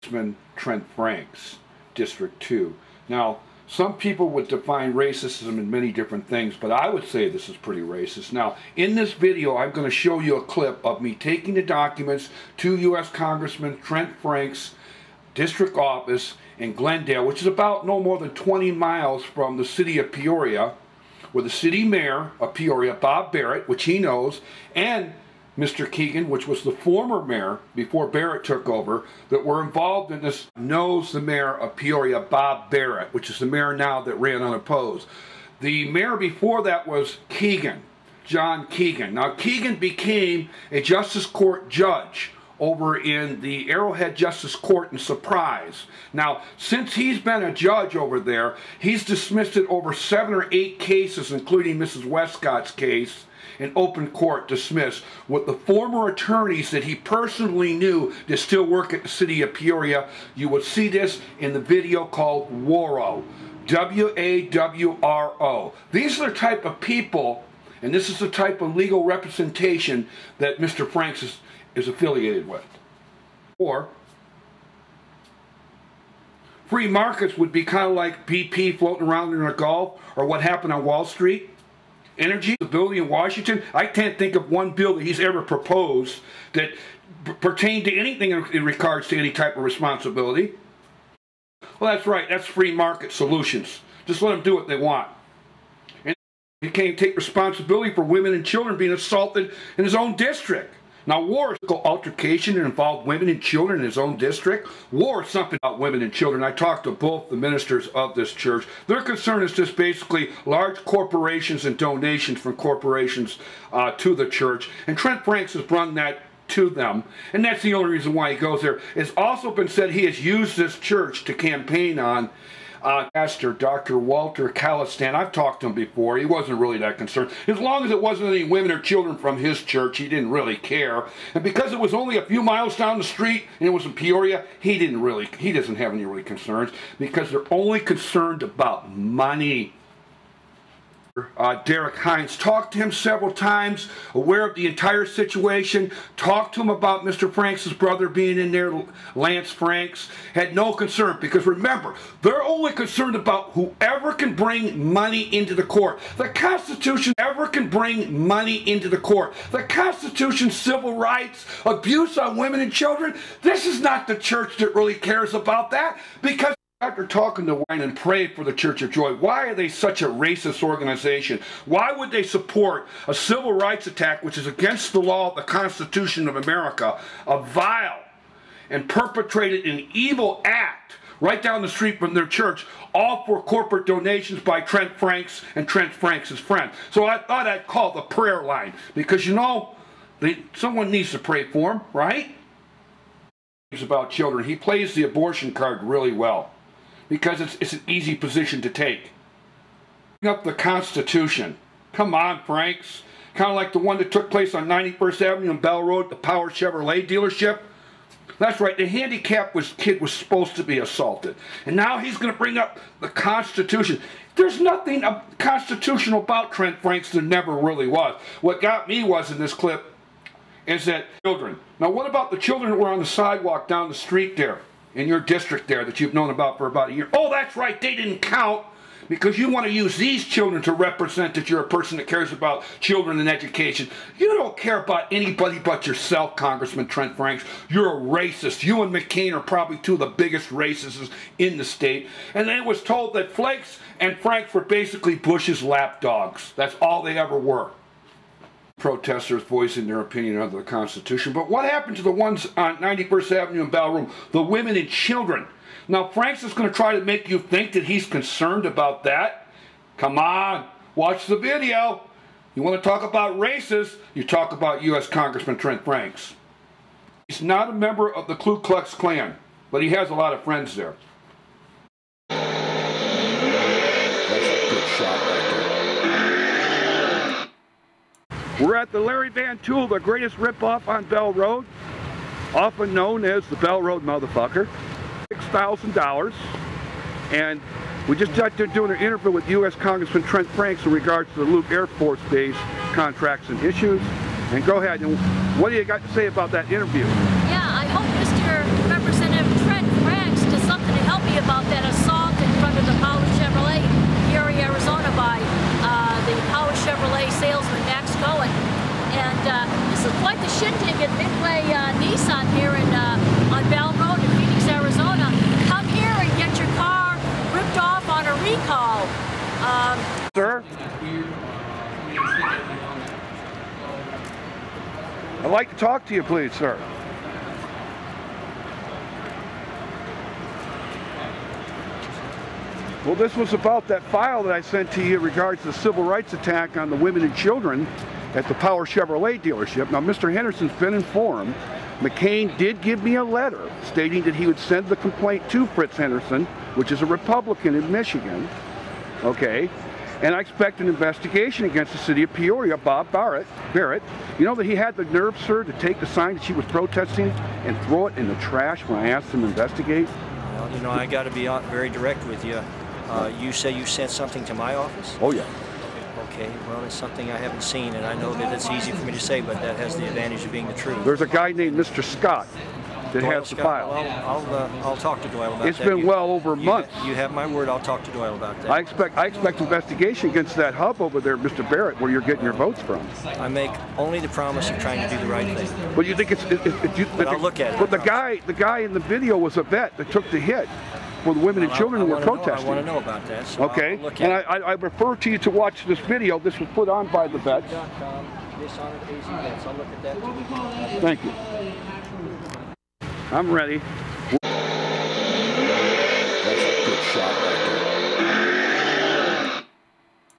Congressman Trent Frank's District 2. Now, some people would define racism in many different things, but I would say this is pretty racist. Now, in this video, I'm going to show you a clip of me taking the documents to U.S. Congressman Trent Frank's district office in Glendale, which is about no more than 20 miles from the city of Peoria, where the city mayor of Peoria, Bob Barrett, which he knows, and Mr. Keegan, which was the former mayor before Barrett took over, that were involved in this, knows the mayor of Peoria, Bob Barrett, which is the mayor now that ran unopposed. The mayor before that was Keegan, John Keegan. Now, Keegan became a Justice Court judge over in the Arrowhead Justice Court in Surprise. Now, since he's been a judge over there, he's dismissed it over 7 or 8 cases, including Mrs. Westcott's case, in open court dismissed, with the former attorneys that he personally knew that still work at the city of Peoria. You will see this in the video called WARO, W-A-W-R-O. These are the type of people, and this is the type of legal representation that Mr. Franks is affiliated with. Or free markets would be kind of like BP floating around in a Gulf, or what happened on Wall Street. Energy, stability in Washington. I can't think of one bill that he's ever proposed that pertained to anything in regards to any type of responsibility. Well, that's right. That's free market solutions. Just let them do what they want. And he can't take responsibility for women and children being assaulted in his own district. Now, war is called altercation and involved women and children in his own district. War is something about women and children. I talked to both the ministers of this church. Their concern is just basically large corporations and donations from corporations to the church. And Trent Franks has brought that to them. And that's the only reason why he goes there. It's also been said he has used this church to campaign on Pastor Dr. Walter Calistan. I've talked to him before. He wasn't really that concerned. As long as it wasn't any women or children from his church, he didn't really care. And because it was only a few miles down the street and it was in Peoria, he doesn't have any really concerns, because they're only concerned about money. Derek Hines talked to him several times, aware of the entire situation, talked to him about Mr. Franks' brother being in there, Lance Franks, had no concern, because remember, they're only concerned about whoever can bring money into the court. The Constitution ever can bring money into the court. The Constitution, civil rights, abuse on women and children, this is not the church that really cares about that, because after talking to Wayne and prayed for the Church of Joy, why are they such a racist organization? Why would they support a civil rights attack which is against the law of the Constitution of America, a vile and perpetrated an evil act right down the street from their church, all for corporate donations by Trent Franks and Trent Franks' friend? So I thought I'd call the prayer line, because you know, someone needs to pray for him, right? It's about children. He plays the abortion card really well, because it's an easy position to take. Bring up the Constitution. Come on, Franks. Kind of like the one that took place on 91st Avenue and Bell Road, the Power Chevrolet dealership. That's right, the handicapped kid was supposed to be assaulted. And now he's going to bring up the Constitution. There's nothing constitutional about Trent Franks. There never really was. What got me was, in this clip, is that children. Now, what about the children that were on the sidewalk down the street there, in your district there, that you've known about for about a year? Oh, that's right, they didn't count, because you want to use these children to represent that you're a person that cares about children and education. You don't care about anybody but yourself, Congressman Trent Franks. You're a racist. You and McCain are probably two of the biggest racists in the state. And then it was told that Flakes and Franks were basically Bush's lapdogs. That's all they ever were. Protesters voicing their opinion under the Constitution. But what happened to the ones on 91st Avenue and Bell Room? The women and children. Now, Franks is going to try to make you think that he's concerned about that. Come on, watch the video. You want to talk about racists, you talk about U.S. Congressman Trent Franks. He's not a member of the Ku Klux Klan, but he has a lot of friends there. That's a good shot right there. We're at the Larry Van Tool, the greatest ripoff on Bell Road, often known as the Bell Road motherfucker. $6,000, and we just got to doing an interview with U.S. Congressman Trent Franks in regards to the Luke Air Force Base contracts and issues. And go ahead, and what do you got to say about that interview? Yeah, I hope Mr. Representative Trent sir. I'd like to talk to you, please, sir. Well, this was about that file that I sent to you in regards to the civil rights attack on the women and children at the Power Chevrolet dealership. Now, Mr. Henderson's been informed. McCain did give me a letter stating that he would send the complaint to Fritz Henderson, which is a Republican in Michigan, okay? And I expect an investigation against the city of Peoria, Bob Barrett. You know that he had the nerve, sir, to take the sign that she was protesting and throw it in the trash when I asked him to investigate? Well, you know, I got to be very direct with you. You say you sent something to my office? Oh, yeah. Okay, well, it's something I haven't seen, and I know that it's easy for me to say, but that has the advantage of being the truth. There's a guy named Mr. Scott that has the file. Well, I'll talk to Doyle about that. It's been well over months. You have my word. I'll talk to Doyle about that. I expect investigation against that hub over there, Mr. Barrett, where you're getting your votes from. I make only the promise of trying to do the right thing. But you think But I'll look at it. But the guy in the video was a vet that took the hit for the women and children who were protesting. I want to know about that. So okay, I'll look and at I refer to you to watch this video. This was put on by the vets. I'll look at that too. Thank you. I'm ready. That's a good shot right there.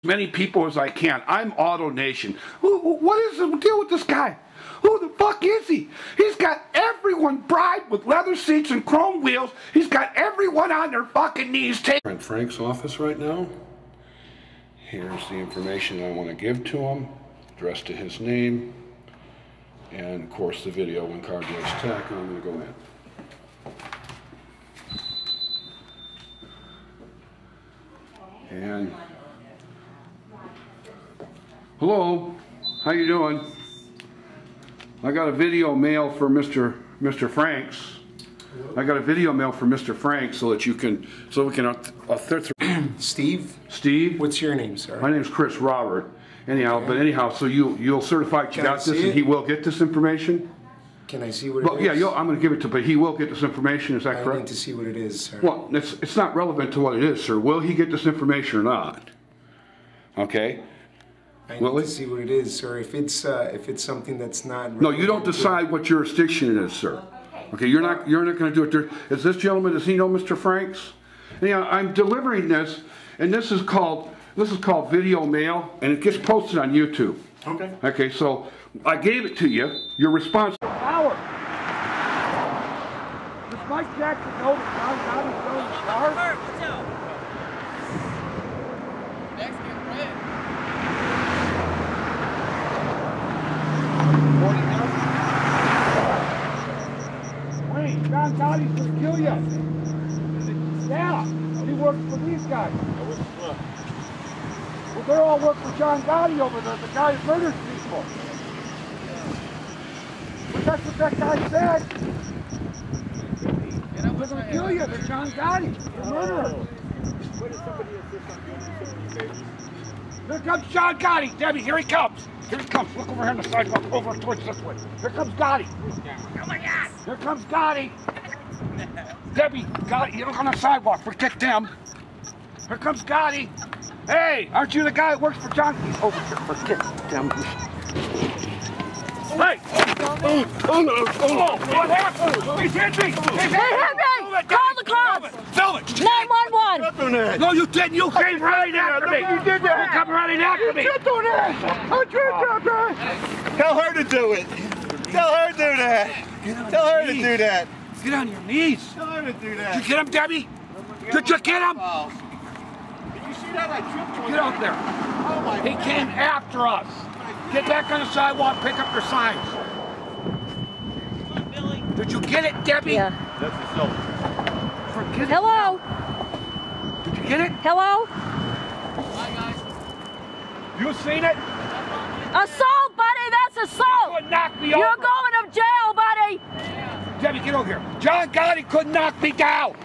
Many people as I can. I'm Auto Nation. What is the deal with this guy? Who the fuck is he? He's got everyone bribed with leather seats and chrome wheels. He's got everyone on their fucking knees. Trent Frank's office right now. Here's the information I want to give to him, addressed to his name, and of course the video when car gets attacked. I'm going to go in. And hello, how you doing? I got a video mail for Mr. Franks. I got a video mail for Mr. Franks so that we can Steve? Steve? What's your name, sir? My name's Chris Robert. Anyhow, okay. But anyhow, so you'll certify that you got this and he will get this information? Can I see what it is? Yeah, I'm going to give it to him, but he will get this information, is that correct? I need to see what it is, sir. Well, it's not relevant to what it is, sir. Will he get this information or not? Okay? I need to see what it is, sir. If it's something that's not... No, you don't decide what jurisdiction it is, sir. Okay, you're not going to do it. Is this gentleman, does he know Mr. Franks? Yeah, I'm delivering this, and this is called video mail, and it gets posted on YouTube. Okay. Okay, so I gave it to you. Your response. Howard, does Mike Jackson know that John Gotti's going to start? What's up? Next get red. Wait, John Gotti's going to kill you. Yeah, he works for these guys. Well, they all work for John Gotti over there, the guy who murders people. But that's what that guy said. They're going to kill you, they're John Gotti, the murderer. Here comes John Gotti. Debbie, here he comes. Here he comes. Look over here on the sidewalk, over towards this way. Here comes Gotti. Oh my God! Here comes Gotti. Debbie, Gotti, you look on the sidewalk. Forget them. Here comes Gotti. Hey, aren't you the guy that works for John? He's over here. Forget them. Hey! Oh, what happened? He hit me! They hit me! Call the cops! Film it! 911! No, you didn't! You came running after me! You did that! You come running after me! Tell her to do it! Tell her to do that! Tell her to do that! Get on your knees! Tell her to do that! Did you get him, Debbie? Did you get him? Did you see that? I tripped on Get out there! Oh my He came after us! Get back on the sidewalk, pick up your signs. Did you get it, Debbie? Yeah. That's the soap. Forget it. Hello? Did you get it? Hello? Hi guys. You seen it? Assault, buddy! That's assault! Couldn't knock me You're over. going to jail, buddy! Debbie, get over here. John Gotti couldn't knock me down.